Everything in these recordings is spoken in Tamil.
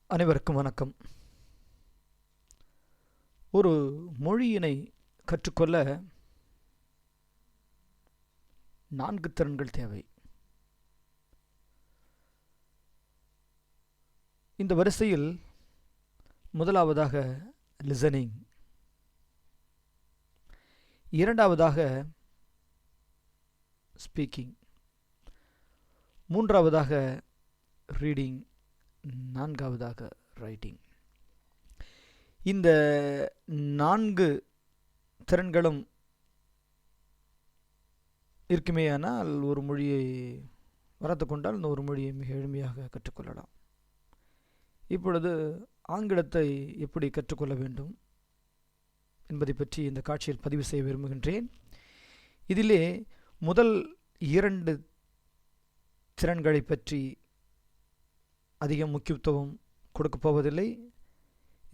அனைவருக்கும் வணக்கம். ஒரு மொழியினை கற்றுக்கொள்ள 4 திறன்கள் தேவை. இந்த வரிசையில் முதலாவதாக லிசனிங், இரண்டாவதாக ஸ்பீக்கிங், மூன்றாவதாக ரீடிங், நான்காவதாக ரைட்டிங். இந்த 4 திறன்களும் இருக்குமேயானால் ஒரு மொழியை வளர்த்து கொண்டால் இந்த ஒரு மொழியை மிக எளிமையாக கற்றுக்கொள்ளலாம். இப்பொழுது ஆங்கிலத்தை எப்படி கற்றுக்கொள்ள வேண்டும் என்பதை பற்றி இந்த காட்சியில் பதிவு செய்ய விரும்புகின்றேன். இதிலே முதல் 2 திறன்களை பற்றி அதிக முக்கியத்துவம் கொடுக்கப் போவதில்லை.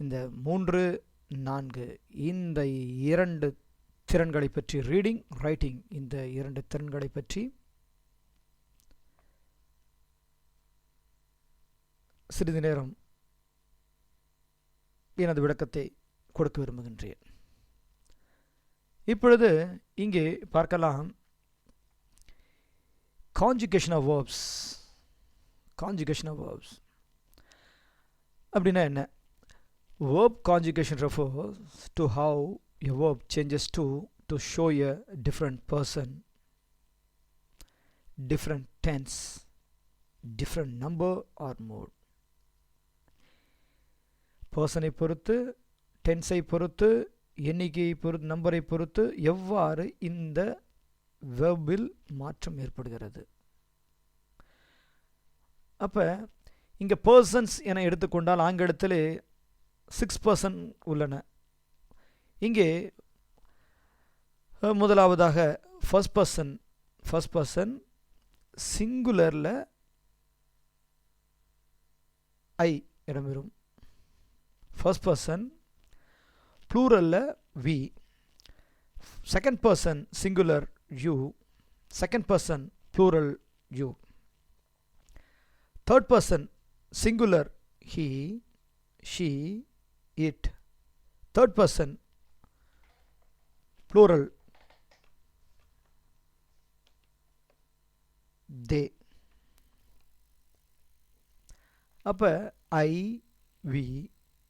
இந்த 3, 4 இந்த 2 திறன்களை பற்றி, ரீடிங், ரைட்டிங் இந்த 2 திறன்களை பற்றி சிறிது நேரம் எனது விளக்கத்தை கொடுக்க விரும்புகின்றேன். இப்பொழுது இங்கே பார்க்கலாம், conjugation of verbs. Conjugation of verbs அப்படின்னா என்ன? Verb conjugation refers to how a verb changes to show a different person, different tense, different number or mood. பர்சனை பொறுத்து, டென்ஸை பொறுத்து, எண்ணிக்கையை பொறுத்து, நம்பரை பொறுத்து எவ்வாறு இந்த வெர்பில் மாற்றம் ஏற்படுகிறது. அப்போ இங்கே பர்சன்ஸ் என எடுத்துக்கொண்டால் ஆங்கிலத்திலே 6 பர்சன் உள்ளன. இங்கே முதலாவதாக ஃபர்ஸ்ட் பர்சன் சிங்குலரில் ஐ இடம்பெறும். ஃபர்ஸ்ட் பர்சன் ப்ளூரலில் we, second person singular you, second person plural you, third person singular he, she, it, third person plural they. அப்ப I, we,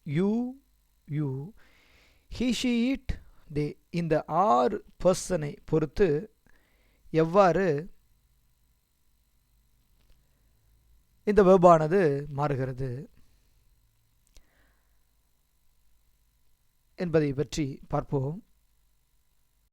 you, he, she, it, they இந்த 6 பர்சனை பொறுத்து எவ்வாறு இந்த வெர்பானது மாறுகிறது என்பதை பற்றி பார்ப்போம்.